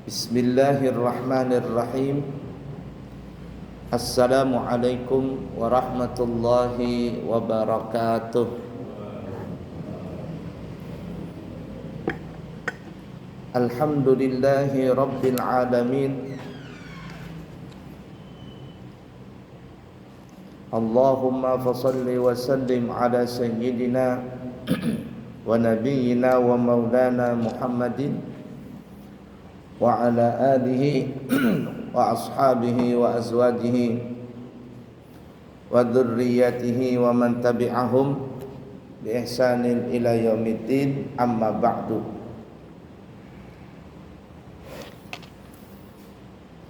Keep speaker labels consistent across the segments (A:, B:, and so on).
A: Bismillahirrahmanirrahim. Assalamualaikum warahmatullahi wabarakatuh. Alhamdulillahi rabbil alamin. Allahumma fasalli wa sallim ala sayyidina wa nabiyyina wa maulana Muhammadin wa ala alihi wa ashabihi wa azwajihi wa dzurriyyatihi wa man tabi'ahum bi ihsanin ila yaumiddin, amma ba'du.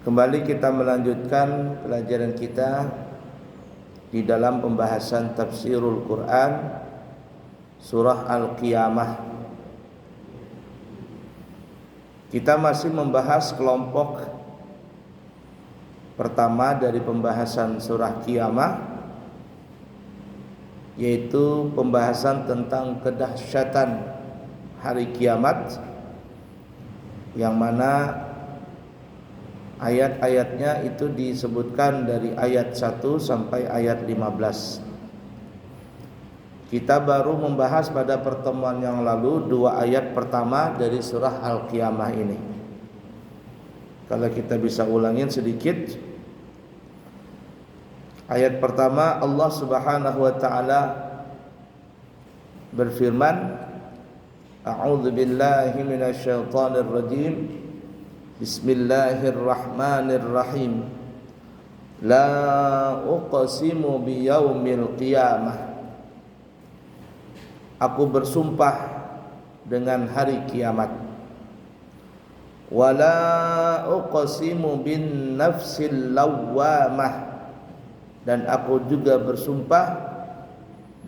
A: Kembali kita melanjutkan pelajaran kita di dalam pembahasan tafsirul Quran surah Al-Qiyamah. Kita masih membahas kelompok pertama dari pembahasan surah Qiyamah, yaitu pembahasan tentang kedahsyatan hari kiamat, yang mana ayat-ayatnya itu disebutkan dari ayat 1 sampai ayat 15. Kita baru membahas pada pertemuan yang lalu 2 ayat pertama dari surah Al-Qiyamah ini. Kalau kita bisa ulangin sedikit. Ayat pertama, Allah Subhanahu wa taala berfirman, A'udzu billahi minasyaitonir rajim. Bismillahirrahmanirrahim. La uqsimu biyaumil qiyamah. Aku bersumpah dengan hari kiamat. Wala uqsimu bin nafsil lawwamah. Dan aku juga bersumpah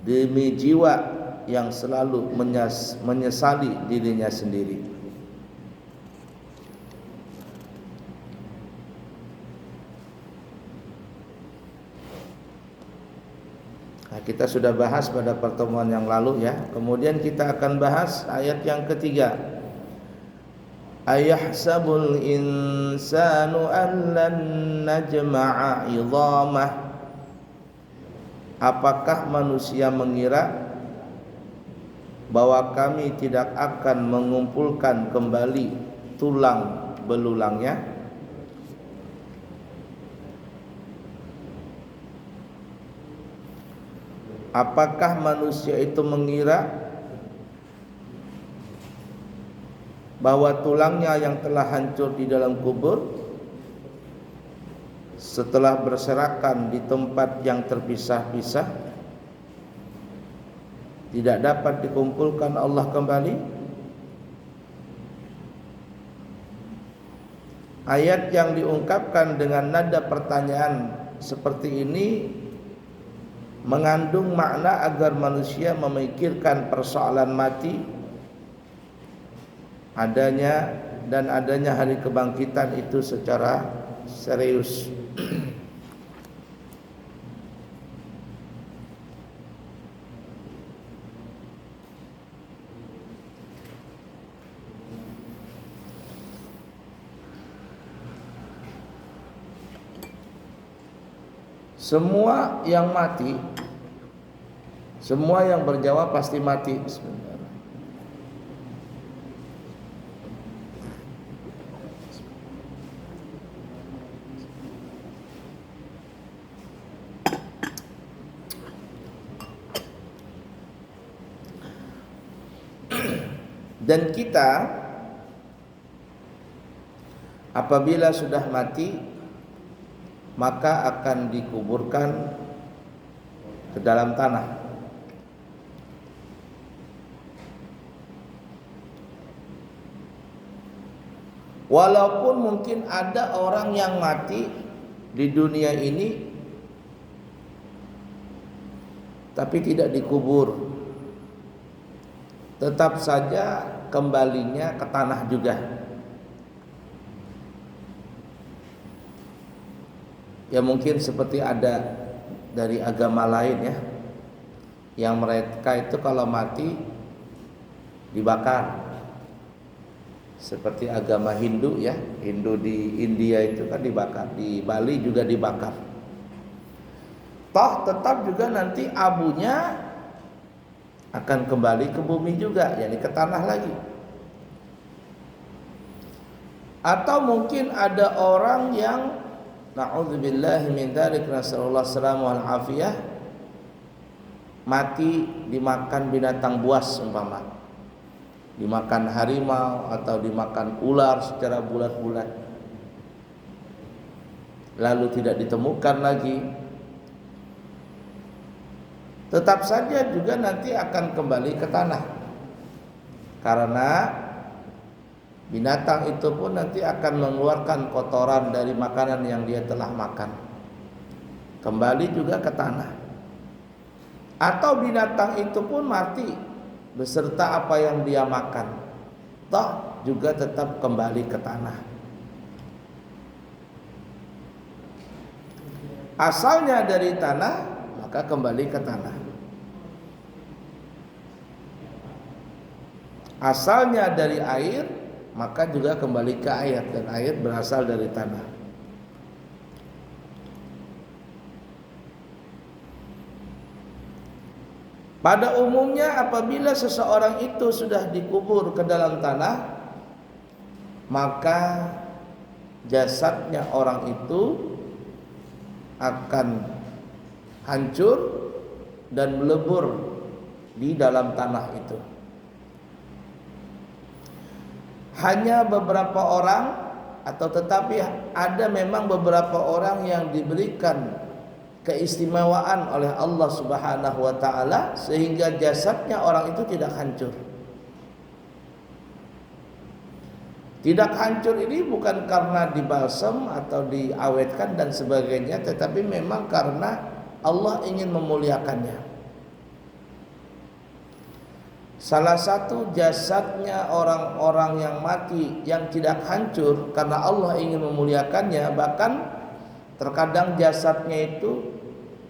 A: demi jiwa yang selalu menyesali dirinya sendiri. Kita sudah bahas pada pertemuan yang lalu ya. Kemudian kita akan bahas ayat yang ketiga. Ayahsabul insanu an lan najma'a 'idhamah. Apakah manusia mengira bahwa kami tidak akan mengumpulkan kembali tulang belulangnya? Apakah manusia itu mengira bahwa tulangnya yang telah hancur di dalam kubur setelah berserakan di tempat yang terpisah-pisah tidak dapat dikumpulkan Allah kembali? Ayat yang diungkapkan dengan nada pertanyaan seperti ini mengandung makna agar manusia memikirkan persoalan mati, adanya hari kebangkitan itu secara serius. Semua yang mati, semua yang berjawab pasti mati. Sebentar. Dan kita apabila sudah mati maka akan dikuburkan ke dalam tanah. Walaupun mungkin ada orang yang mati di dunia ini tapi tidak dikubur, tetap saja kembalinya ke tanah juga. Ya mungkin seperti ada dari agama lain ya, yang mereka itu kalau mati dibakar Seperti agama Hindu ya, Hindu di India itu kan dibakar, di Bali juga dibakar. Toh tetap juga nanti abunya akan kembali ke bumi juga, yakni ke tanah lagi. Atau mungkin ada orang yang na'udzubillahi min dzalik, nasallallahu salamu wal afiyah, mati dimakan binatang buas umpama, dimakan harimau atau dimakan ular secara bulat-bulat, lalu tidak ditemukan lagi. Tetap saja juga nanti akan kembali ke tanah, karena binatang itu pun nanti akan mengeluarkan kotoran dari makanan yang dia telah makan, kembali juga ke tanah. Atau binatang itu pun mati beserta apa yang dia makan, toh juga tetap kembali ke tanah. Asalnya dari tanah, maka kembali ke tanah. Asalnya dari air, maka juga kembali ke air, dan air berasal dari tanah. Pada umumnya apabila seseorang itu sudah dikubur ke dalam tanah, maka jasadnya orang itu akan hancur dan melebur di dalam tanah itu. Hanya beberapa orang, atau tetapi ada memang beberapa orang yang diberikan keistimewaan oleh Allah Subhanahu wa taala sehingga jasadnya orang itu tidak hancur. Tidak hancur ini bukan karena dibalsam atau diawetkan dan sebagainya, tetapi memang karena Allah ingin memuliakannya. Salah satu jasadnya orang-orang yang mati yang tidak hancur karena Allah ingin memuliakannya, bahkan terkadang jasadnya itu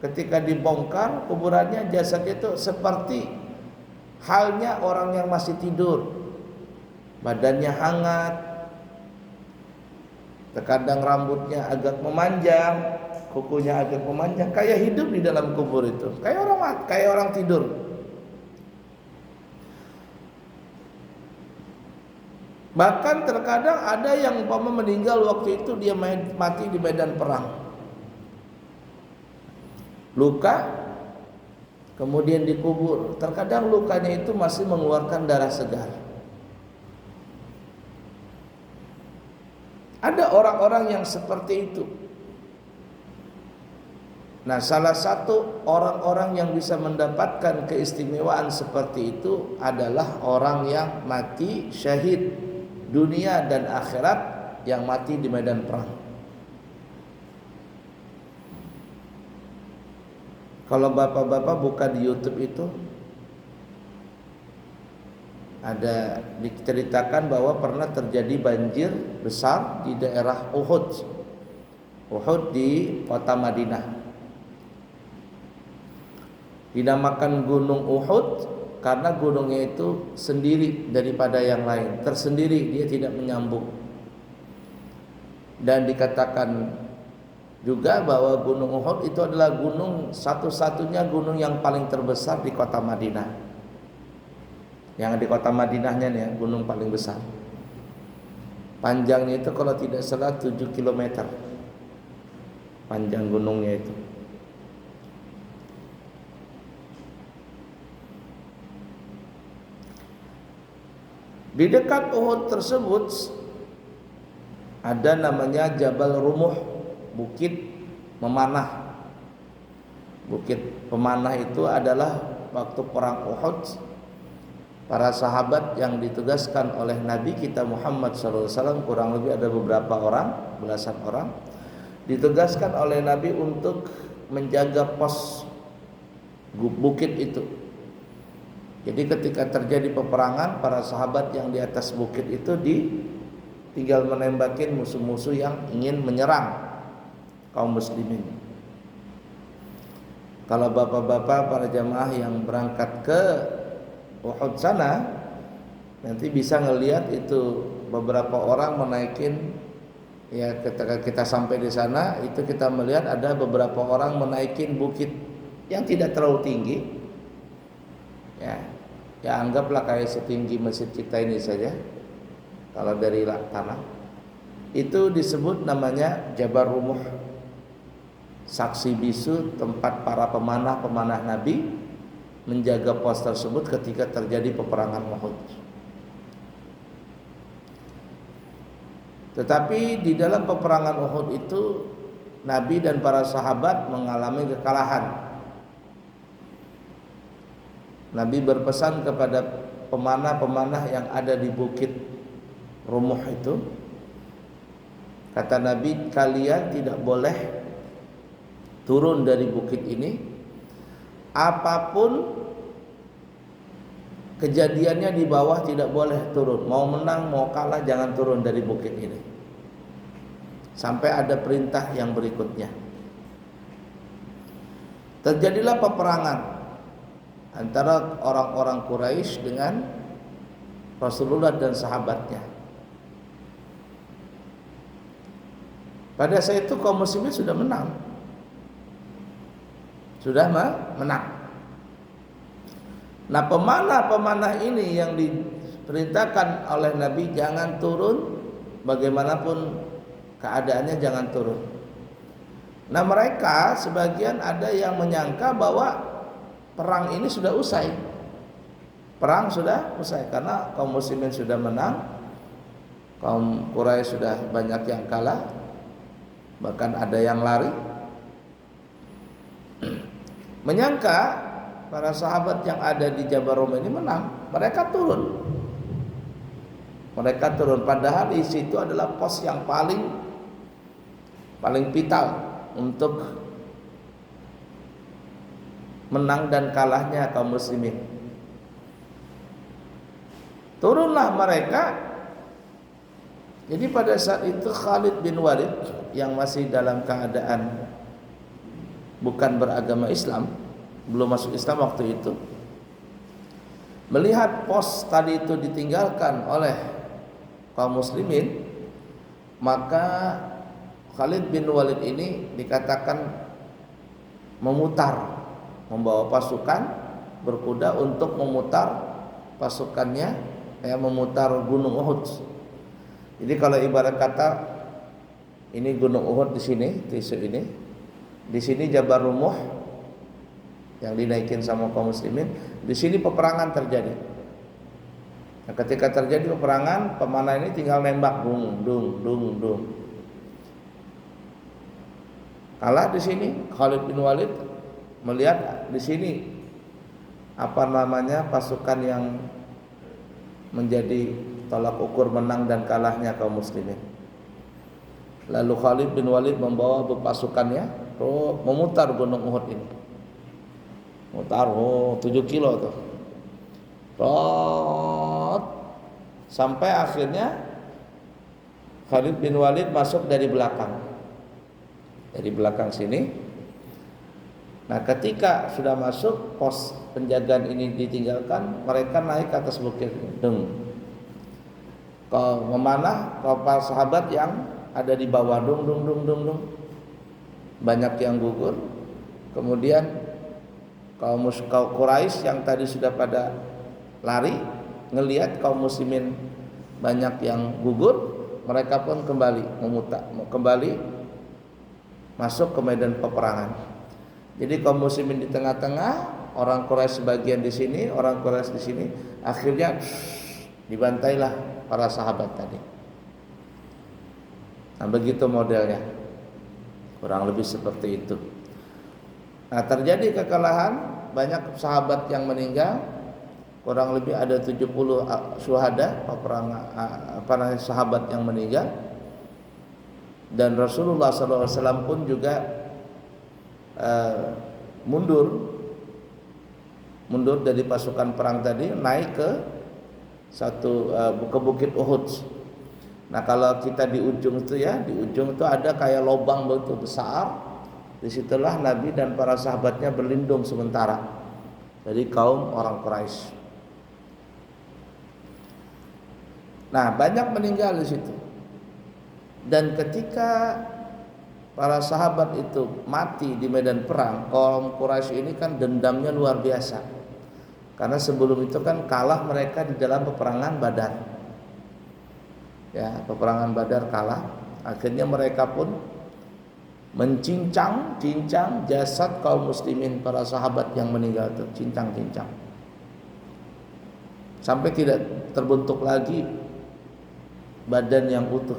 A: ketika dibongkar kuburannya, jasadnya itu seperti halnya orang yang masih tidur, badannya hangat, terkadang rambutnya agak memanjang, kukunya agak memanjang, kayak hidup di dalam kubur itu, kayak orang tidur. Bahkan terkadang ada yang umpama meninggal waktu itu dia mati di medan perang, luka, kemudian dikubur. Terkadang lukanya itu masih mengeluarkan darah segar. Ada orang-orang yang seperti itu. Nah, salah satu orang-orang yang bisa mendapatkan keistimewaan seperti itu adalah orang yang mati syahid dunia dan akhirat, yang mati di medan perang. Kalau bapak-bapak buka di YouTube itu ada diceritakan bahwa pernah terjadi banjir besar di daerah Uhud di kota Madinah. Dinamakan Gunung Uhud karena gunungnya itu sendiri daripada yang lain, tersendiri, dia tidak menyambung. Dan dikatakan juga bahwa Gunung Uhud itu adalah gunung satu-satunya gunung yang paling terbesar di kota Madinah. Yang di kota Madinahnya nih ya, gunung paling besar. Panjangnya itu kalau tidak salah 7 km. Panjang gunungnya itu. Di dekat Uhud tersebut ada namanya Jabal Rumuh, bukit memanah. Bukit pemanah itu adalah waktu perang Uhud, para sahabat yang ditugaskan oleh Nabi kita Muhammad SAW, kurang lebih ada beberapa orang, belasan orang, ditugaskan oleh Nabi untuk menjaga pos bukit itu. Jadi ketika terjadi peperangan, para sahabat yang di atas bukit itu tinggal menembakin musuh-musuh yang ingin menyerang kaum muslimin. Kalau bapak-bapak para jamaah yang berangkat ke Uhud sana, Nanti bisa ngelihat itu beberapa orang menaikin, ya ketika kita sampai di sana itu kita melihat ada beberapa orang menaikin bukit yang tidak terlalu tinggi. Ya anggaplah kayak setinggi masjid kita ini saja. Kalau dari tanah itu disebut namanya Jabal Rumuh, saksi bisu, tempat para pemanah Nabi menjaga pos tersebut ketika terjadi peperangan Uhud. Tetapi di dalam peperangan Uhud itu Nabi dan para sahabat mengalami kekalahan. Nabi berpesan kepada pemanah yang ada di bukit Rumuh itu, kata Nabi, kalian tidak boleh turun dari bukit ini, apapun kejadiannya di bawah tidak boleh turun. Mau menang mau kalah jangan turun dari bukit ini sampai ada perintah yang berikutnya. Terjadilah peperangan antara orang-orang Quraisy dengan Rasulullah dan sahabatnya. Pada saat itu kaum muslimin sudah menang. Sudah menang. Nah, pemanah ini yang diperintahkan oleh Nabi jangan turun, bagaimanapun keadaannya jangan turun. Nah, mereka sebagian ada yang menyangka bahwa perang ini sudah usai. Perang sudah usai karena kaum muslimin sudah menang, kaum Quraisy sudah banyak yang kalah, bahkan ada yang lari. Menyangka para sahabat yang ada di Jabal Rumuh ini menang, mereka turun. Padahal di situ adalah pos yang paling vital untuk menang dan kalahnya kaum muslimin. Turunlah mereka. Jadi pada saat itu Khalid bin Walid yang masih dalam keadaan bukan beragama Islam, belum masuk Islam waktu itu, melihat pos tadi itu ditinggalkan oleh kaum muslimin, maka Khalid bin Walid ini dikatakan membawa pasukan berkuda untuk memutar pasukannya, memutar Gunung Uhud. Jadi kalau ibarat kata ini Gunung Uhud di sini, di sini Jabal Rumuh yang dinaikin sama kaum muslimin, di sini peperangan terjadi. Nah, ketika terjadi peperangan, pemanah ini tinggal nembak, dung. Kalah di sini, Khalid bin Walid melihat di sini pasukan yang menjadi tolak ukur menang dan kalahnya kaum muslimin. Lalu Khalid bin Walid membawa pasukannya memutar Gunung Uhud ini. Mutar 7 kilo tuh. Sampai akhirnya Khalid bin Walid masuk dari belakang. Dari belakang sini. Nah, ketika sudah masuk, pos penjagaan ini ditinggalkan, mereka naik ke atas bukit. Kalau memanah para sahabat yang ada di bawah, dung. Banyak yang gugur. Kemudian kaum Quraisy yang tadi sudah pada lari, ngelihat kaum muslimin banyak yang gugur, mereka pun kembali masuk ke medan peperangan. Jadi kaum muslimin di tengah-tengah, orang Quraisy sebagian di sini, orang Quraisy di sini, akhirnya dibantailah para sahabat tadi. Nah, begitu modelnya, kurang lebih seperti itu. Nah, terjadi kekalahan, banyak sahabat yang meninggal, kurang lebih ada 70 syuhada, sahabat yang meninggal. Dan Rasulullah SAW pun juga mundur dari pasukan perang tadi, naik ke bukit Uhud. Nah, kalau kita di ujung itu ada kayak lubang begitu besar. Disitulah Nabi dan para sahabatnya berlindung sementara dari kaum orang Quraisy. Nah, banyak meninggal di situ. Dan ketika para sahabat itu mati di medan perang, kaum Quraisy ini kan dendamnya luar biasa. Karena sebelum itu kan kalah mereka di dalam peperangan Badar. Ya, peperangan Badar kalah. Akhirnya mereka pun mencincang jasad kaum muslimin, para sahabat yang meninggal itu, cincang-cincang. Sampai tidak terbentuk lagi badan yang utuh.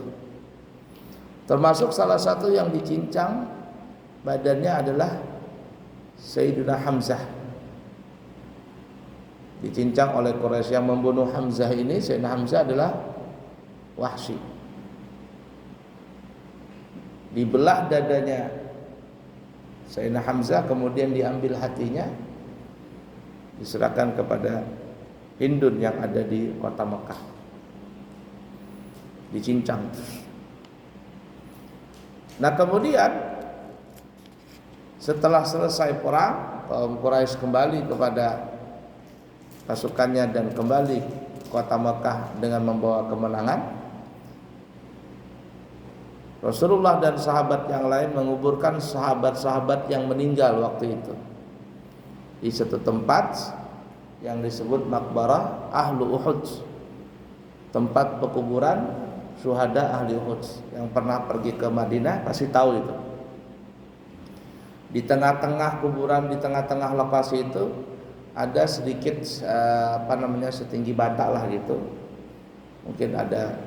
A: Termasuk salah satu yang dicincang badannya adalah Sayyidina Hamzah. Dicincang oleh Quraisy. Yang membunuh Hamzah ini, Sayyidina Hamzah adalah Wahsy. Dibelah dadanya Sayyidina Hamzah, kemudian diambil hatinya, diserahkan kepada Hindun yang ada di kota Mekah. Dicincang. Nah, kemudian setelah selesai perang, kaum Quraisy kembali kepada pasukannya dan kembali kota Mekah dengan membawa kemenangan. Rasulullah dan sahabat yang lain menguburkan sahabat-sahabat yang meninggal waktu itu di satu tempat yang disebut Maqbarah Ahlu Uhud, tempat pekuburan syuhada ahli Uhud. Yang pernah pergi ke Madinah pasti tahu itu. Di tengah-tengah kuburan, di tengah-tengah lokasi itu ada sedikit setinggi bata lah gitu. Mungkin ada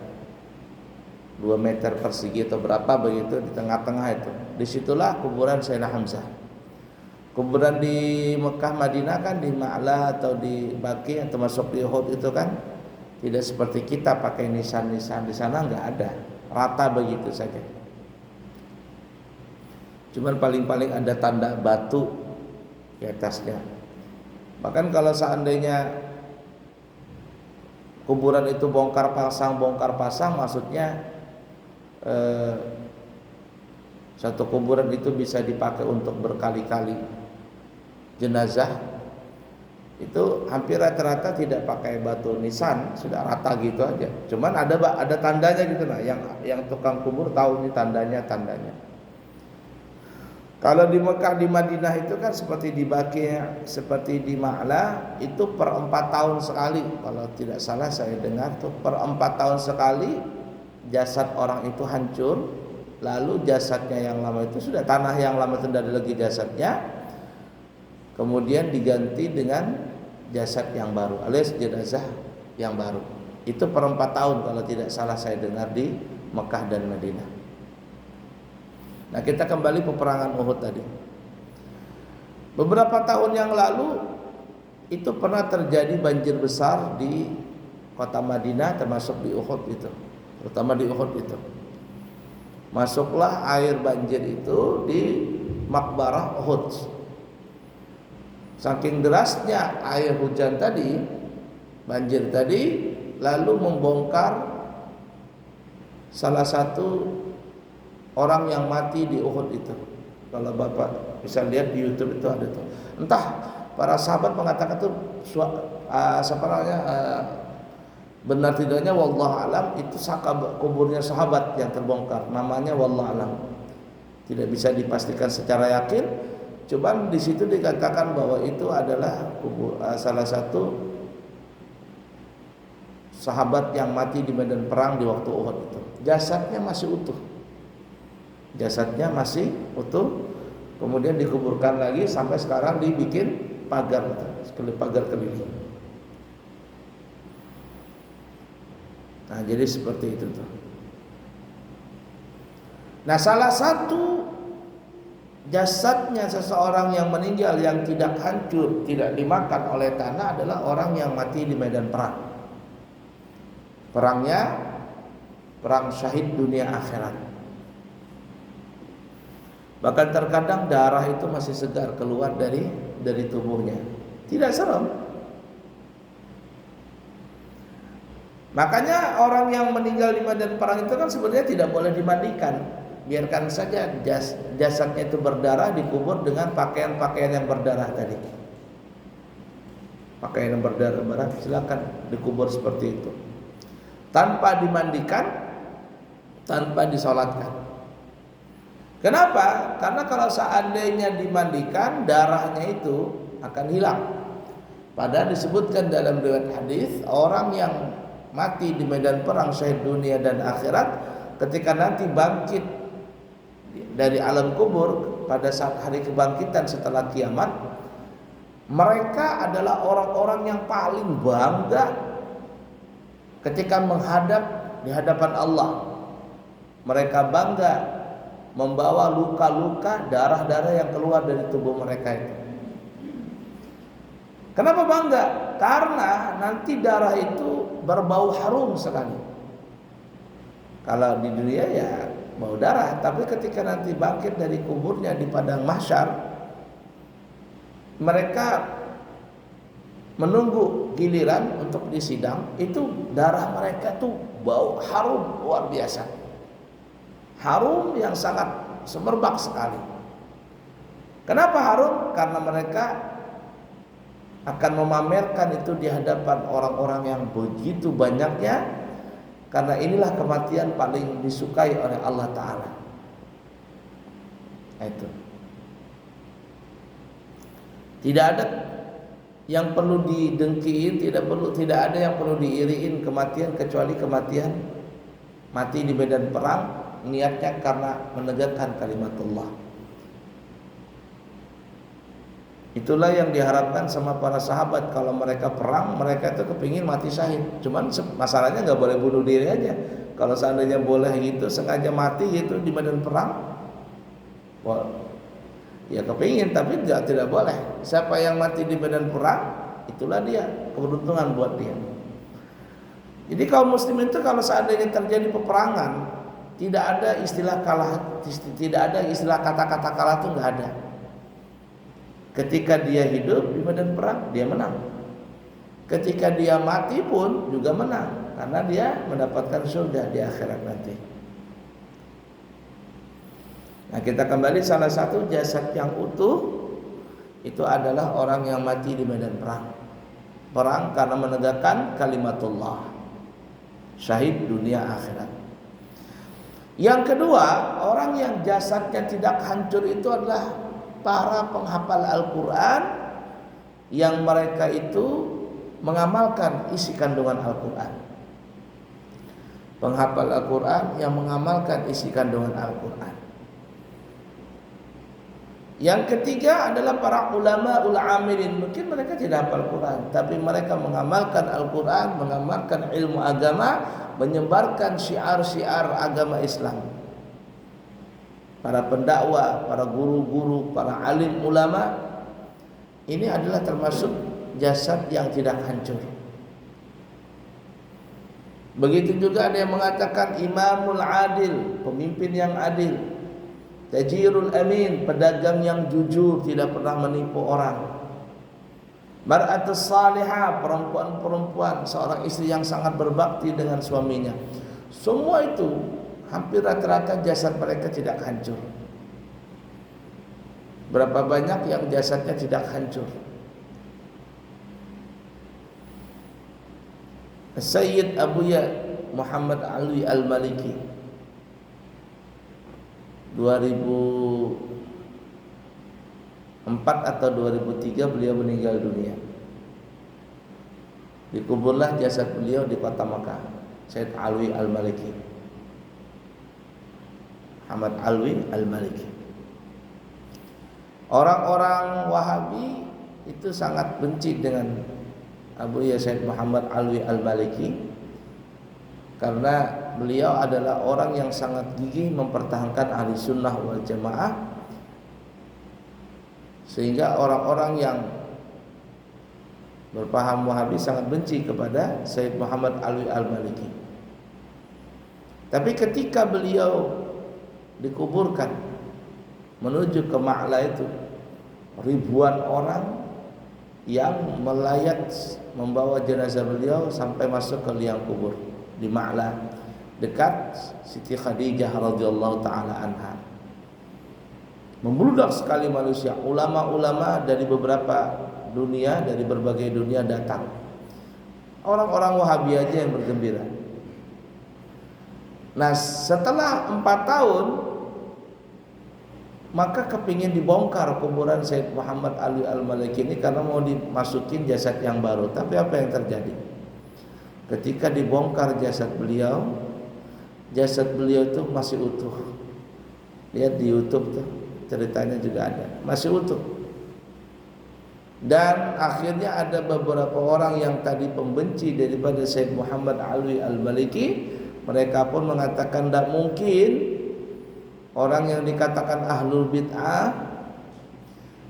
A: 2 meter persegi atau berapa begitu, di tengah-tengah itu. Disitulah kuburan Sayyidina Hamzah. Kuburan di Mekah Madinah kan di Ma'la atau di Baqi yang termasuk di Uhud itu kan tidak seperti kita pakai nisan-nisan. Di sana enggak ada, rata begitu saja. Cuman paling-paling ada tanda batu di atasnya. Bahkan kalau seandainya kuburan itu bongkar pasang, maksudnya satu kuburan itu bisa dipakai untuk berkali-kali jenazah. Itu hampir rata-rata tidak pakai batu nisan, sudah rata gitu aja. Cuman ada tandanya gitu lah, yang tukang kubur tahu ini tandanya. Kalau di Mekah, di Madinah itu kan seperti di Baqi, seperti di Ma'la, itu per 4 tahun sekali. Kalau tidak salah saya dengar tuh per 4 tahun sekali jasad orang itu hancur. Lalu jasadnya yang lama itu sudah, tanah yang lama itu tidak ada lagi jasadnya, kemudian diganti dengan jasad yang baru alias jenazah yang baru. Itu per 4 tahun kalau tidak salah saya dengar di Mekah dan Madinah. Nah, kita kembali peperangan Uhud tadi. Beberapa tahun yang lalu itu pernah terjadi banjir besar di kota Madinah, termasuk di Uhud itu, terutama di Uhud itu. Masuklah air banjir itu di Maqbarah Uhud. Saking derasnya air hujan tadi, banjir tadi, lalu membongkar salah satu orang yang mati di Uhud itu. Kalau Bapak bisa lihat di YouTube itu ada tuh. Entah para sahabat mengatakan tuh benar tidaknya wallahu alam, itu kuburnya sahabat yang terbongkar. Namanya wallahu alam. Tidak bisa dipastikan secara yakin. Cuman di situ dikatakan bahwa itu adalah salah satu sahabat yang mati di medan perang di waktu Uhud itu. Jasadnya masih utuh. Kemudian dikuburkan lagi, sampai sekarang dibikin pagar keliling. Nah, jadi seperti itu tuh. Nah, salah satu jasadnya seseorang yang meninggal yang tidak hancur, tidak dimakan oleh tanah adalah orang yang mati di medan perang. Perangnya perang syahid dunia akhirat. Bahkan terkadang darah itu masih segar keluar dari tubuhnya. Tidak serem. Makanya orang yang meninggal di medan perang itu kan sebenarnya tidak boleh dimandikan. Biarkan saja jasadnya itu berdarah, dikubur dengan pakaian-pakaian yang berdarah tadi. Pakaian yang berdarah silakan dikubur seperti itu. tanpa dimandikan, tanpa disolatkan. Kenapa? Karena kalau seandainya dimandikan, darahnya itu akan hilang. Padahal disebutkan dalam riwayat hadis, orang yang mati di medan perang, syahid dunia dan akhirat, ketika nanti bangkit dari alam kubur pada saat hari kebangkitan setelah kiamat, mereka adalah orang-orang yang paling bangga ketika menghadap di hadapan Allah. Mereka bangga membawa luka-luka, darah-darah yang keluar dari tubuh mereka itu. Kenapa bangga? Karena nanti darah itu berbau harum sekali. Kalau di dunia ya bau darah, tapi ketika nanti bangkit dari kuburnya di padang mahsyar, mereka menunggu giliran untuk disidang, itu darah mereka tuh bau harum luar biasa. Harum yang sangat semerbak sekali. Kenapa harum? Karena mereka akan memamerkan itu di hadapan orang-orang yang begitu banyaknya, karena inilah kematian paling disukai oleh Allah Ta'ala. Itu tidak ada yang perlu didengkiin, tidak ada yang perlu diiriin kematian, kecuali kematian mati di medan perang, niatnya karena menegakkan kalimatullah. Itulah yang diharapkan sama para sahabat. Kalau mereka perang, mereka itu kepingin mati syahid. Cuman masalahnya nggak boleh bunuh diri aja. Kalau seandainya boleh gitu, sengaja mati gitu di medan perang, wah, ya kepingin, tapi tidak boleh. Siapa yang mati di medan perang, itulah dia, keberuntungan buat dia. Jadi kaum muslimin itu kalau seandainya terjadi peperangan, tidak ada istilah kalah, tidak ada istilah kata-kata kalah, itu nggak ada. Ketika dia hidup di medan perang, dia menang. Ketika dia mati pun juga menang, karena dia mendapatkan surga di akhirat nanti. Nah, kita kembali, salah satu jasad yang utuh itu adalah orang yang mati di medan perang. Perang karena menegakkan kalimatullah, syahid dunia akhirat. Yang kedua, orang yang jasadnya tidak hancur itu adalah para penghafal Al-Quran, yang mereka itu mengamalkan isi kandungan Al-Quran. Penghafal Al-Quran yang mengamalkan isi kandungan Al-Quran. Yang ketiga adalah para ulama ul-amilin. Mungkin mereka tidak hafal Al-Quran, tapi mereka mengamalkan Al-Quran, mengamalkan ilmu agama, menyebarkan syiar-syiar agama Islam. Para pendakwah, para guru-guru, para alim ulama, ini adalah termasuk jasad yang tidak hancur. Begitu juga ada yang mengatakan imamul adil, pemimpin yang adil, tajirul amin, pedagang yang jujur, tidak pernah menipu orang, mar'atus salihah, perempuan-perempuan, seorang istri yang sangat berbakti dengan suaminya. Semua itu hampir rata-rata jasad mereka tidak hancur. Berapa banyak yang jasadnya tidak hancur? Sayyid Abuya Muhammad Alwi Al-Maliki, 2004 atau 2003 beliau meninggal dunia. Dikuburlah jasad beliau di kota Makkah. Sayyid Alwi Al-Maliki, Muhammad Alwi Al-Maliki. Orang-orang Wahabi itu sangat benci dengan Abu Sayyid Muhammad Alwi Al-Maliki, karena beliau adalah orang yang sangat gigih mempertahankan ahli sunnah wal jamaah, sehingga orang-orang yang berpaham Wahabi sangat benci kepada Sayyid Muhammad Alwi Al-Maliki. Tapi ketika beliau dikuburkan, menuju ke Ma'la itu ribuan orang yang melayat membawa jenazah beliau sampai masuk ke liang kubur di Ma'la dekat Siti Khadijah radhiyallahu taala anha. Membludak sekali manusia, ulama-ulama dari beberapa dunia, dari berbagai dunia datang. Orang-orang Wahabi aja yang bergembira. Nah setelah 4 tahun maka kepingin dibongkar kuburan Sayyid Muhammad Ali Al-Maliki ini karena mau dimasukin jasad yang baru. Tapi apa yang terjadi? Ketika dibongkar jasad beliau itu masih utuh. Lihat di YouTube tuh, ceritanya juga ada, masih utuh. Dan akhirnya ada beberapa orang yang tadi pembenci daripada Sayyid Muhammad Ali Al-Maliki, mereka pun mengatakan tidak mungkin orang yang dikatakan ahlul bid'ah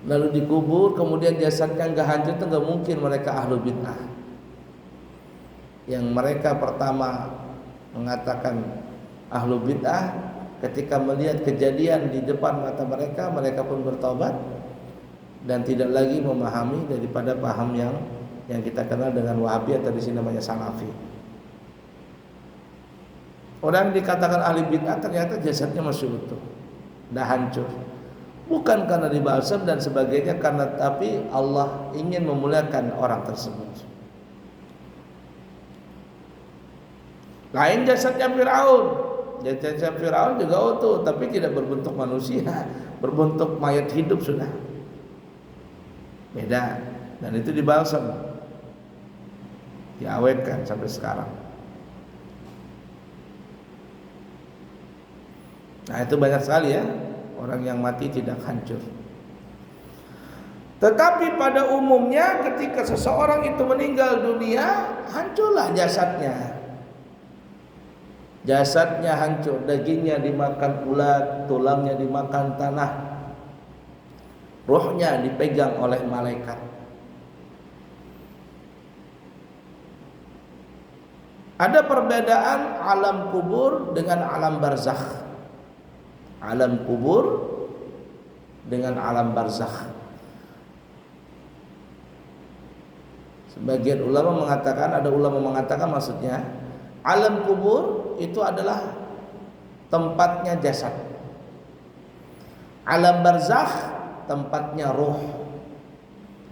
A: lalu dikubur kemudian jasadnya enggak hancur, itu enggak mungkin mereka ahlul bid'ah. Yang mereka pertama mengatakan ahlul bid'ah ketika melihat kejadian di depan mata mereka, mereka pun bertobat dan tidak lagi memahami daripada paham yang kita kenal dengan Wahabi atau di sini namanya Salafi. Orang dikatakan ahli bid'ah ternyata jasadnya masih utuh, dah hancur. Bukan karena dibalsam dan sebagainya, karena tapi Allah ingin memuliakan orang tersebut. Lain jasadnya Fir'aun. Jasad Fir'aun juga utuh, tapi tidak berbentuk manusia, berbentuk mayat hidup sudah. Beda. Dan itu dibalsam, diawetkan sampai sekarang. Nah itu banyak sekali ya orang yang mati tidak hancur. Tetapi pada umumnya ketika seseorang itu meninggal dunia, hancurlah jasadnya. Jasadnya hancur, dagingnya dimakan ulat, tulangnya dimakan tanah, rohnya dipegang oleh malaikat. Ada perbedaan alam kubur dengan alam barzakh. Alam kubur dengan alam barzakh. Sebagian ulama mengatakan, ada ulama mengatakan maksudnya alam kubur itu adalah tempatnya jasad. Alam barzakh tempatnya roh.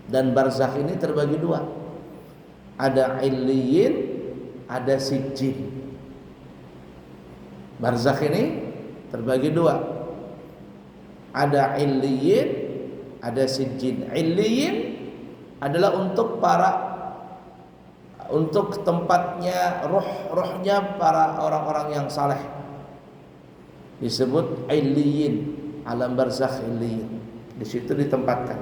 A: Dan barzakh ini terbagi dua. Ada illiyin, ada sijjin. Barzakh ini terbagi dua. Ada illiyin, ada sijjin. Illiyin adalah untuk tempatnya rohnya para orang-orang yang saleh. Disebut illiyin, alam barzakh illiyin. Di situ ditempatkan.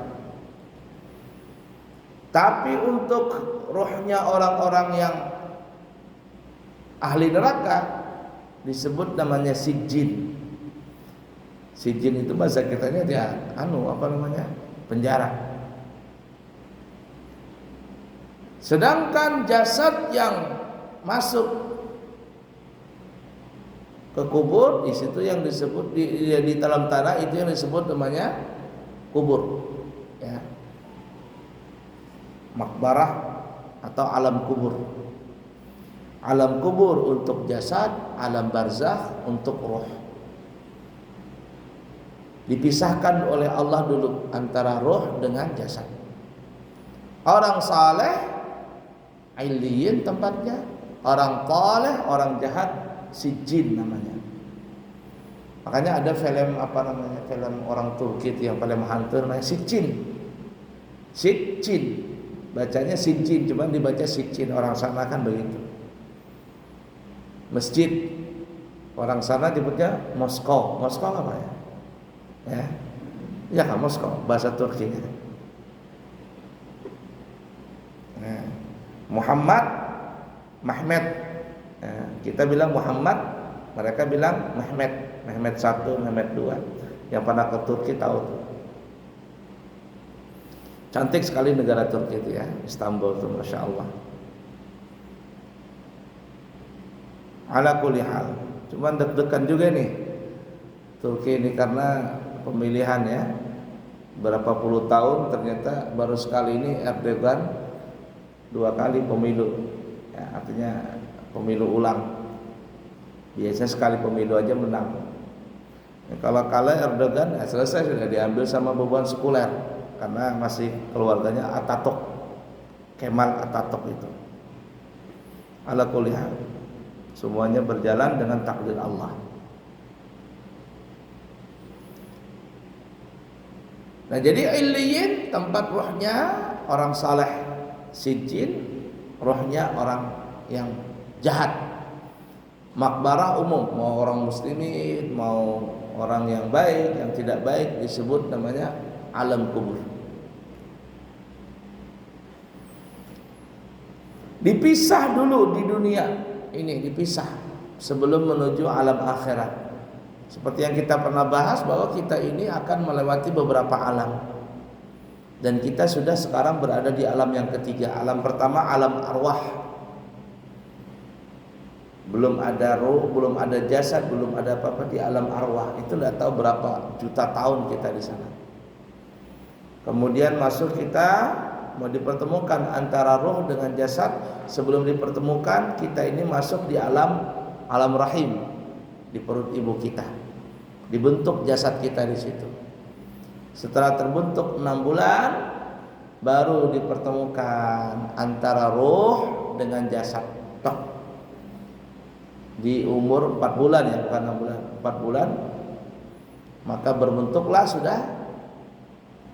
A: Tapi untuk rohnya orang-orang yang ahli neraka disebut namanya sijjin. Sijjin itu bahasa kitanya dia penjara. Sedangkan jasad yang masuk ke kubur, di situ yang disebut di dalam tanah itu yang disebut namanya kubur, ya. Makbarah atau alam kubur. Alam kubur untuk jasad, alam barzakh untuk roh. Dipisahkan oleh Allah dulu antara roh dengan jasad. Orang saleh illiyin tempatnya, orang saleh, orang jahat sijjin namanya. Makanya ada film film orang Turki yang paling hantu namanya Sijjin. Sijjin, bacanya Sijjin, cuma dibaca Sijjin, orang sana kan begitu. Masjid, orang sana nyebutnya Moskow. Moskow apa ya? Ya kan Moskow, bahasa Turkinya. Nah, Muhammad, Mehmet. Nah, kita bilang Muhammad, mereka bilang Mehmet. Mehmet 1, Mehmet 2. Yang pernah ke Turki tahu tuh. Cantik sekali negara Turki itu ya, Istanbul tuh, masya Allah. Ala kulli hal. Cuman deg-degan juga nih Turki ini karena pemilihan ya. Berapa puluh tahun ternyata baru sekali ini Erdogan 2 kali pemilu. Ya, artinya pemilu ulang. Biasa sekali pemilu aja menang. Ya, kalau kalah Erdogan ya selesai, sudah diambil sama beban sekuler karena masih keluarganya Atatürk, Kemal Atatürk itu. Ala kulli hal. Semuanya berjalan dengan takdir Allah. Nah, jadi Illiyin tempat rohnya orang saleh, Sijin rohnya orang yang jahat. Makbarah umum, mau orang muslimin, mau orang yang baik, yang tidak baik, disebut namanya alam kubur. Dipisah dulu di dunia ini, dipisah sebelum menuju alam akhirat. Seperti yang kita pernah bahas bahwa kita ini akan melewati beberapa alam. Dan kita sudah sekarang berada di alam yang ketiga. Alam pertama alam arwah. Belum ada roh, belum ada jasad, belum ada apa-apa di alam arwah. Itu tidak tahu berapa juta tahun kita di sana. Kemudian masuk kita mau dipertemukan antara roh dengan jasad. Sebelum dipertemukan kita ini masuk di alam rahim, di perut ibu kita. Dibentuk jasad kita di situ. Setelah terbentuk 6 bulan baru dipertemukan antara roh dengan jasad. Tok. Di umur 4 bulan ya, bukan 6 bulan. 4 bulan maka berbentuklah sudah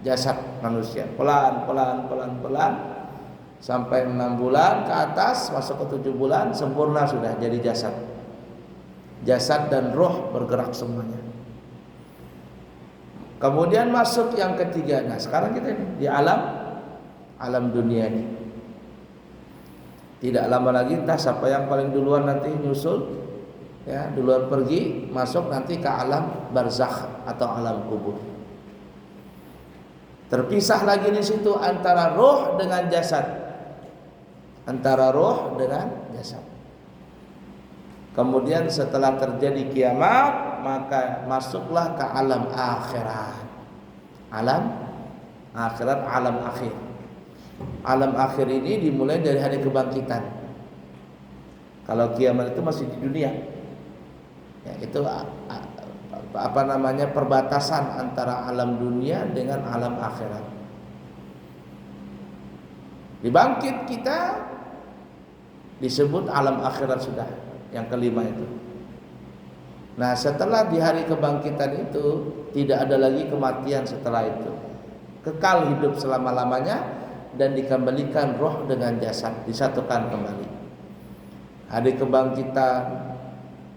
A: jasad manusia. Pelan sampai 6 bulan ke atas, masuk ke 7 bulan sempurna sudah jadi jasad. Jasad dan roh bergerak semuanya. Kemudian masuk yang ketiga. Nah, sekarang kita di alam dunia ini. Tidak lama lagi entah siapa yang paling duluan nanti nyusul, ya, duluan pergi, masuk nanti ke alam barzakh atau alam kubur. Terpisah lagi di situ antara roh dengan jasad. Antara roh dengan jasad. Kemudian setelah terjadi kiamat, maka masuklah ke alam akhirat. Alam akhirat, alam akhir. Alam akhir ini dimulai dari hari kebangkitan. Kalau kiamat itu masih di dunia. Ya, itu apa namanya, perbatasan antara alam dunia dengan alam akhirat. Dibangkit kita disebut alam akhirat sudah. Yang kelima itu. Nah, setelah di hari kebangkitan itu tidak ada lagi kematian setelah itu. Kekal hidup selama-lamanya dan dikembalikan roh dengan jasad, disatukan kembali. Hari kebangkitan,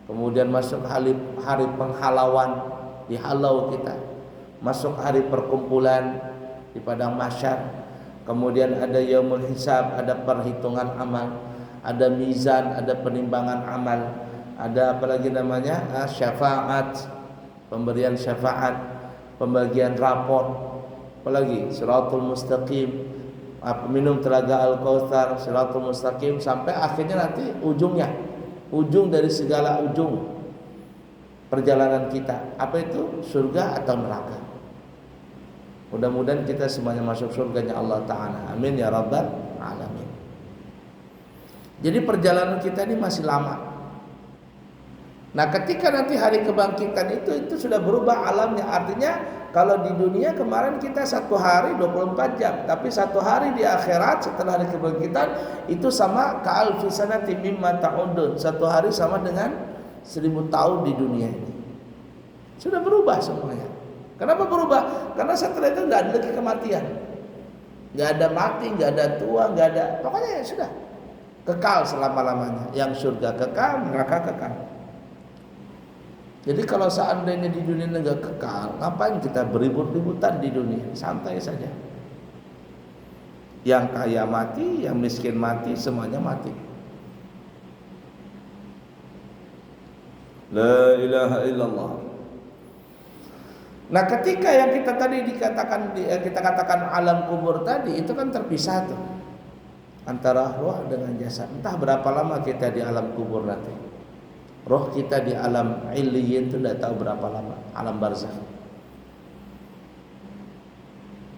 A: kemudian masuk hari penghalauan, dihalau kita. Masuk hari perkumpulan di padang mahsyar. Kemudian ada yaumul hisab, ada perhitungan amal. Ada mizan, ada penimbangan amal, ada apalagi namanya syafaat, pemberian syafaat, pembagian rapor, apalagi siratul mustaqim, minum telaga al-kautsar, siratul mustaqim, sampai akhirnya nanti ujung dari segala ujung perjalanan kita, apa itu, surga atau neraka. Mudah-mudahan kita semuanya masuk surganya Allah Ta'ala, amin ya rabbal alamin. Jadi perjalanan kita ini masih lama. Nah, ketika nanti hari kebangkitan itu sudah berubah alamnya. Artinya kalau di dunia kemarin kita 1 hari 24 jam, tapi 1 hari di akhirat setelah hari kebangkitan itu sama ka'alfi sanati mimma ta'udun. 1 hari sama dengan 1000 tahun di dunia ini. Sudah berubah semuanya. Kenapa berubah? Karena setelah itu nggak ada lagi kematian, nggak ada mati, nggak ada tua, nggak ada, pokoknya ya sudah. Kekal selama-lamanya. Yang surga kekal, neraka kekal. Jadi kalau seandainya di dunia enggak kekal, ngapain kita beribut-ributan di dunia? Santai saja. Yang kaya mati, yang miskin mati, semuanya mati. La ilaha illallah. Nah, ketika yang kita tadi kita katakan alam kubur tadi, itu kan terpisah tuh antara roh dengan jasad. Entah berapa lama kita di alam kubur nanti. Roh kita di alam illiyin itu tidak tahu berapa lama, alam barzakh.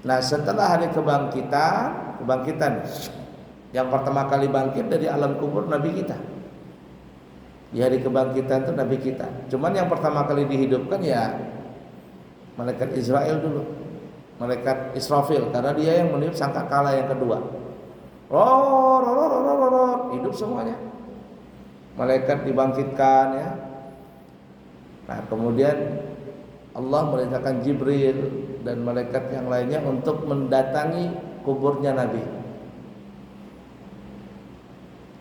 A: Nah, setelah hari kebangkitan yang pertama kali bangkit dari alam kubur Nabi kita. Di hari kebangkitan itu Nabi kita. Cuman yang pertama kali dihidupkan ya malaikat Israel dulu. Malaikat Israfil, karena dia yang meniup sangkakala yang kedua. Hidup semuanya. malaikat dibangkitkan ya. Nah, kemudian Allah merintahkan Jibril dan malaikat yang lainnya untuk mendatangi kuburnya Nabi.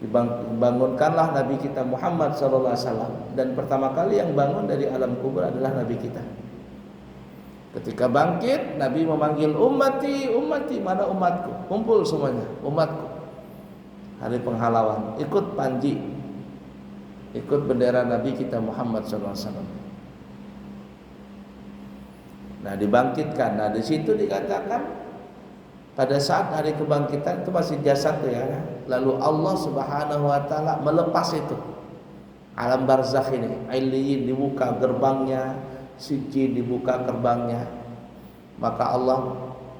A: Dibangunkanlah Nabi kita Muhammad SAW, dan pertama kali yang bangun dari alam kubur adalah Nabi kita. Ketika bangkit, Nabi memanggil ummati, ummati, mana umatku? Kumpul semuanya, umatku. Hari penghalauan, ikut panji, ikut bendera Nabi kita Muhammad SAW. Nah, dibangkitkan. Nah, di situ dikatakan pada saat hari kebangkitan itu masih jasad tuh ya. Lalu Allah Subhanahu wa taala melepas itu. Alam barzakh ini, Ailiyin dibuka gerbangnya, Sijjin dibuka gerbangnya. Maka Allah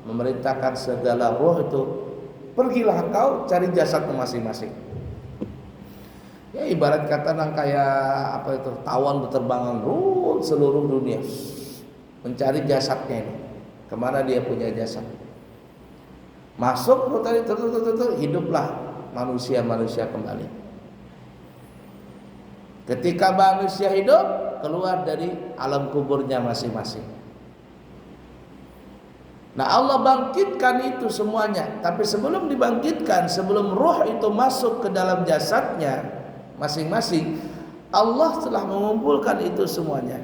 A: memerintahkan segala roh itu, pergilah kau cari jasadmu masing-masing. Ya ibarat kata kayak apa itu, tawon berterbangan seluruh dunia mencari jasadnya ini. Kemana dia punya jasad? Masuk tadi hiduplah manusia kembali. Ketika manusia hidup, keluar dari alam kuburnya masing-masing. Nah, Allah bangkitkan itu semuanya. Tapi sebelum dibangkitkan, sebelum roh itu masuk ke dalam jasadnya masing-masing, Allah telah mengumpulkan itu semuanya.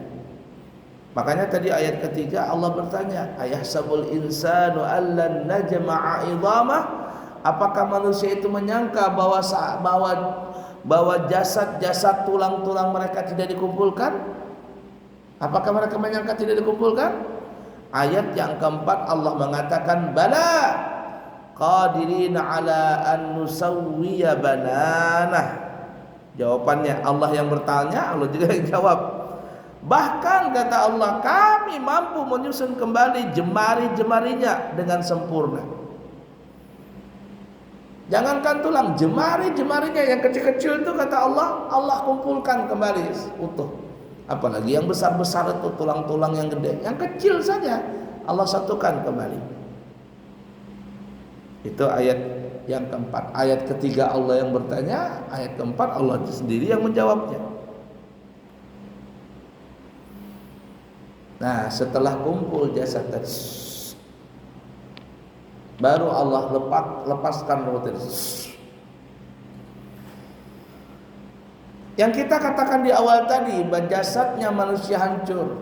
A: Makanya tadi ayat ketiga Allah bertanya, ayahsabul insanu allan najma'a idhamah? Apakah manusia itu menyangka bahwa jasad-jasad tulang-tulang mereka tidak dikumpulkan? Apakah mereka menyangka tidak dikumpulkan? Ayat yang keempat Allah mengatakan, bala qadirina ala an nusawwiya bananah. Jawabannya Allah yang bertanya, Allah juga yang jawab. Bahkan kata Allah, kami mampu menyusun kembali jemari-jemarinya dengan sempurna. Jangankan tulang, jemari-jemarinya yang kecil-kecil itu kata Allah, Allah kumpulkan kembali utuh. Apalagi yang besar-besar itu, tulang-tulang yang gede, yang kecil saja Allah satukan kembali. Itu ayat yang keempat. Ayat ketiga Allah yang bertanya, ayat keempat Allah sendiri yang menjawabnya. Nah, setelah kumpul jasad tadi, baru Allah lepaskan roh tadi. Yang kita katakan di awal tadi, jasadnya manusia hancur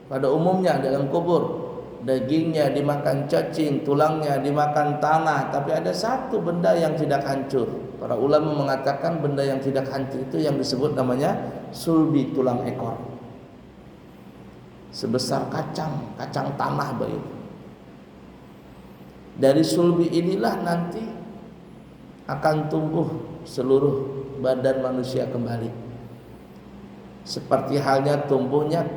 A: pada umumnya dalam kubur. Dagingnya dimakan cacing, tulangnya dimakan tanah. Tapi ada satu benda yang tidak hancur. Para ulama mengatakan benda yang tidak hancur itu yang disebut namanya sulbi, tulang ekor. Sebesar kacang tanah bayu. Dari sulbi inilah nanti akan tumbuh seluruh badan manusia kembali. Seperti halnya tumbuhnya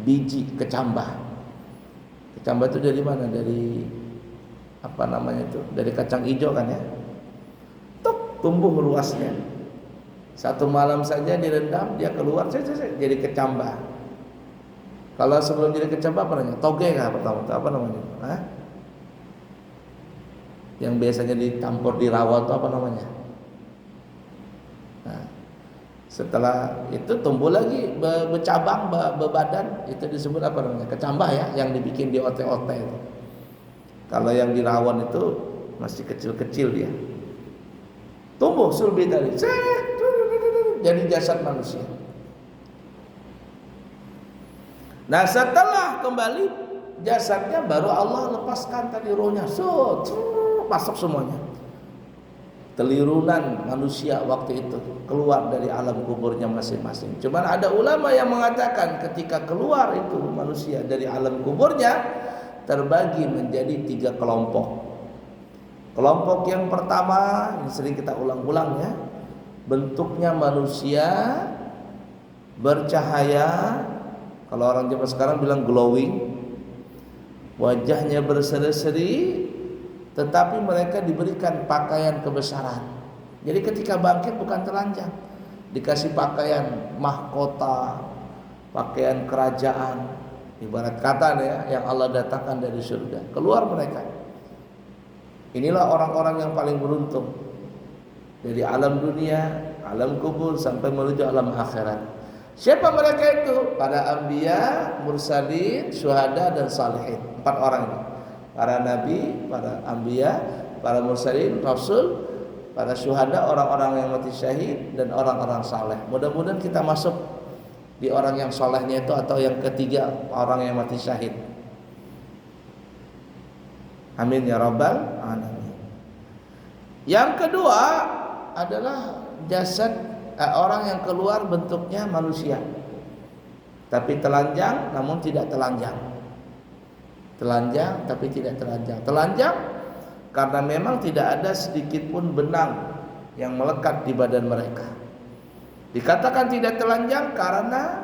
A: biji kecambah. Kecambah itu dari mana? Dari apa namanya itu? Dari kacang hijau kan ya. Tumbuh luasnya. Satu malam saja direndam, dia keluar jadi kecambah. Kalau sebelum jadi kecambah apa namanya? Toge kah pertama? Apa namanya? Hah? Yang biasanya ditampur di rawa itu apa namanya? Nah, setelah itu tumbuh lagi bercabang, berbadan, itu disebut apa namanya? Kecambah ya, yang dibikin di ote-ote itu. Kalau yang di rawon itu masih kecil-kecil dia. Tumbuh sulbi tadi, jadi jasad manusia. Nah, setelah kembali jasadnya, baru Allah lepaskan tadi rohnya, masuk semuanya. Telirunan manusia waktu itu keluar dari alam kuburnya masing-masing. Cuman ada ulama yang mengatakan ketika keluar itu manusia dari alam kuburnya terbagi menjadi 3 kelompok. Kelompok yang pertama, ini sering kita ulang-ulang ya, bentuknya manusia bercahaya. Kalau orang zaman sekarang bilang glowing, wajahnya berseri-seri, tetapi mereka diberikan pakaian kebesaran. Jadi ketika bangkit bukan telanjang, dikasih pakaian mahkota, pakaian kerajaan, ibarat kata ya, yang Allah datangkan dari surga. Keluar mereka. Inilah orang-orang yang paling beruntung. Dari alam dunia, alam kubur sampai menuju alam akhirat. Siapa mereka itu? Para anbiya, mursalin, syuhada dan salihin. 4 orang ini. Para nabi, para anbiya, para mursalin, rasul, para syuhada, orang-orang yang mati syahid, dan orang-orang saleh. Mudah-mudahan kita masuk di orang yang salehnya itu, atau yang ketiga, orang yang mati syahid. Amin ya rabbal alamin. Yang kedua adalah jasad orang yang keluar bentuknya manusia, tapi telanjang namun tidak telanjang. Telanjang tapi tidak telanjang. Telanjang karena memang tidak ada sedikit pun benang yang melekat di badan mereka. Dikatakan tidak telanjang karena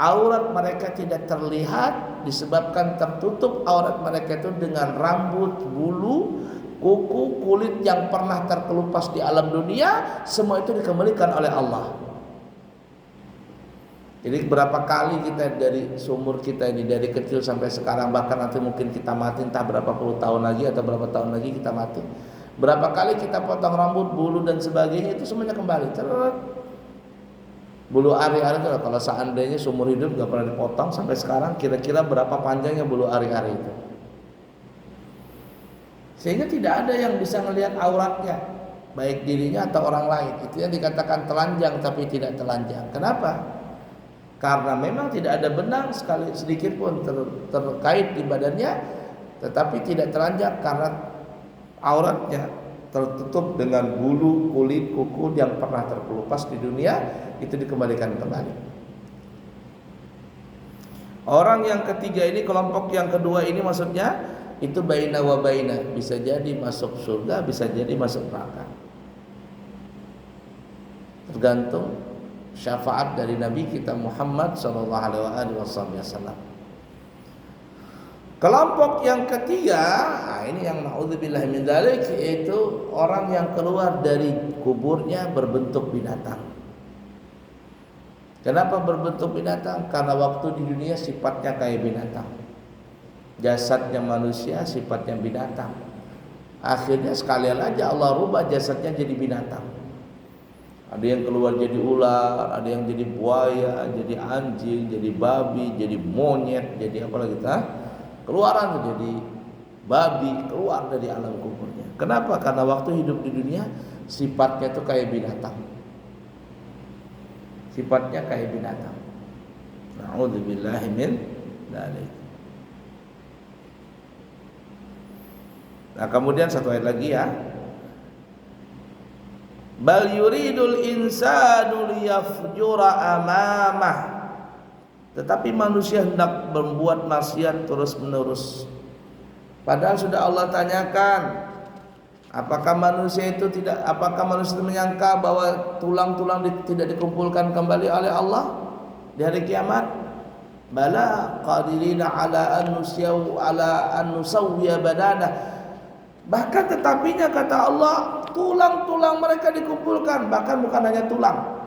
A: aurat mereka tidak terlihat, disebabkan tertutup aurat mereka itu dengan rambut, bulu, kuku, kulit yang pernah terkelupas di alam dunia. Semua itu dikembalikan oleh Allah. Jadi berapa kali kita dari seumur kita ini, dari kecil sampai sekarang, bahkan nanti mungkin kita mati entah berapa puluh tahun lagi atau berapa tahun lagi kita mati, berapa kali kita potong rambut, bulu dan sebagainya, itu semuanya kembali. Bulu ari-ari itu kalau seandainya seumur hidup gak pernah dipotong sampai sekarang, kira-kira berapa panjangnya bulu ari-ari itu? Sehingga tidak ada yang bisa melihat auratnya, baik dirinya atau orang lain. Itu yang dikatakan telanjang tapi tidak telanjang. Kenapa? Karena memang tidak ada benang sekali sedikit pun terkait di badannya, tetapi tidak telanjang karena auratnya tertutup dengan bulu, kulit, kuku yang pernah terkelupas di dunia, itu dikembalikan kembali. Orang yang ketiga ini, kelompok yang kedua ini maksudnya itu baina wa baina, bisa jadi masuk surga, bisa jadi masuk neraka. Tergantung syafaat dari Nabi kita Muhammad sallallahu alaihi wasallam. Kelompok yang ketiga, nah ini yang naudzubillah min dzalik, yaitu orang yang keluar dari kuburnya berbentuk binatang. Kenapa berbentuk binatang? Karena waktu di dunia sifatnya kayak binatang. Jasadnya manusia, sifatnya binatang. Akhirnya sekalian aja Allah rubah jasadnya jadi binatang. Ada yang keluar jadi ular, ada yang jadi buaya, jadi anjing, jadi babi, jadi monyet, jadi apa lagi keluaran jadi babi, keluar dari alam kuburnya. Kenapa? Karena waktu hidup di dunia sifatnya itu kayak binatang. Sifatnya kayak binatang. Na'udzubillahi min dzalik. Nah, kemudian satu ayat lagi ya. Bal yuridul insanu liyafjura amamah. Tetapi manusia hendak berbuat maksiat terus menerus. Padahal sudah Allah tanyakan, apakah manusia itu menyangka bahwa tulang-tulang tidak dikumpulkan kembali oleh Allah di hari kiamat? Bala qadirina ala an nusawwiya badana. Bahkan tetapinya kata Allah, tulang-tulang mereka dikumpulkan, bahkan bukan hanya tulang.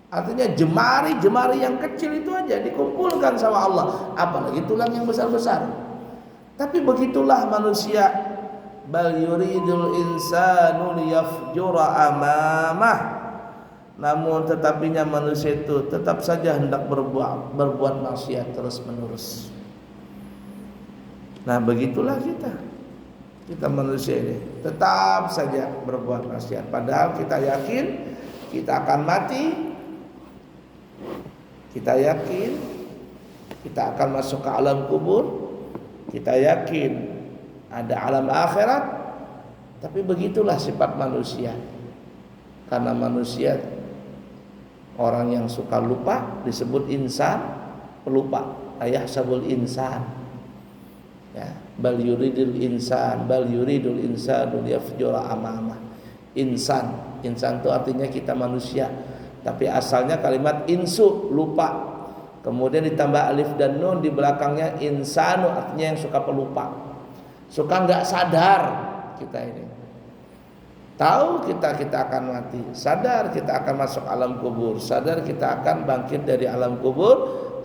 A: Artinya jemari-jemari yang kecil itu aja dikumpulkan sama Allah, apalagi tulang yang besar-besar. Tapi begitulah manusia. Bal yuridul insanu liyafjura amamah. Namun tetapinya manusia itu tetap saja hendak berbuat maksiat terus menerus. Nah, begitulah kita manusia ini tetap saja berbuat maksiat. Padahal kita yakin kita akan mati. Kita yakin kita akan masuk ke alam kubur. Kita yakin ada alam akhirat. Tapi begitulah sifat manusia. Karena manusia orang yang suka lupa, disebut insan pelupa. Ayahsabul insan. Ya, bal yuridul insanu liyafjura amamah. Insan itu artinya kita manusia. Tapi asalnya kalimat insu, lupa. Kemudian ditambah alif dan nun di belakangnya insanu, artinya yang suka pelupa. Suka enggak sadar kita ini. Tahu kita akan mati, sadar kita akan masuk alam kubur, sadar kita akan bangkit dari alam kubur,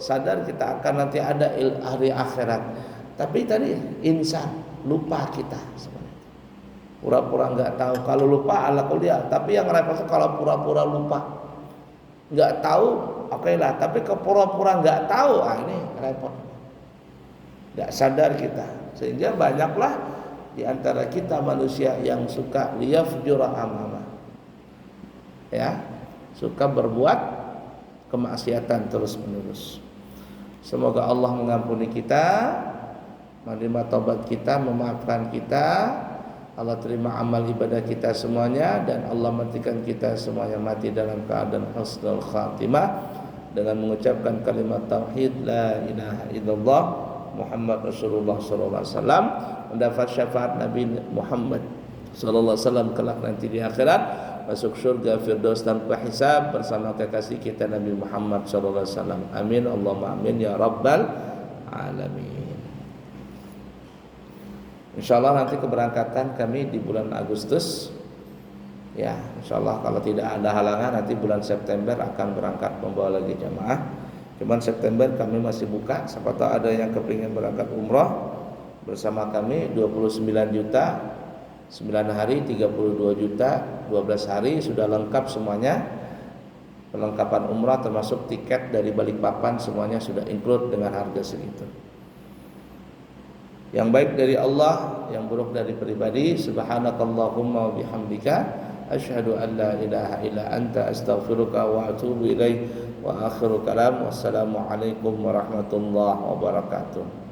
A: sadar kita akan nanti ada hari akhirat. Tapi tadi insan, lupa kita sebenarnya. Pura-pura nggak tahu. Kalau lupa ala kuliah. Tapi yang repot kalau pura-pura lupa, nggak tahu, oke lah. Tapi ke pura-pura nggak tahu, ini repot. Nggak sadar kita. Sehingga banyaklah di antara kita manusia yang suka liyafjura amama, ya, suka berbuat kemaksiatan terus menerus. Semoga Allah mengampuni kita, menerima taubat kita, memaafkan kita. Allah terima amal ibadah kita semuanya, dan Allah matikan kita semuanya mati dalam keadaan husnul khatimah dengan mengucapkan kalimat tauhid la ilaha illallah Muhammad Rasulullah sallallahu alaihi wasallam, mendapat syafaat Nabi Muhammad sallallahu alaihi wasallam kelak nanti di akhirat, masuk surga firdaus tanpa hisab bersama kekasih kita Nabi Muhammad sallallahu alaihi wasallam. Amin Allahumma amin ya rabbal alamin. Insyaallah nanti keberangkatan kami di bulan Agustus, ya insyaallah kalau tidak ada halangan nanti bulan September akan berangkat membawa lagi jamaah. Cuman September kami masih buka, siapa tahu ada yang kepingin berangkat umrah bersama kami. 29 juta 9 hari 32 juta 12 hari sudah lengkap semuanya. Perlengkapan umrah termasuk tiket dari Balikpapan semuanya sudah include dengan harga segitu. Yang baik dari Allah, yang buruk dari pribadi. Subhanakallahumma wa bihamdika asyhadu an la ilaha illa anta astaghfiruka wa atubu ilaik. Wa akhiru kalam, wassalamu alaikum warahmatullahi wabarakatuh.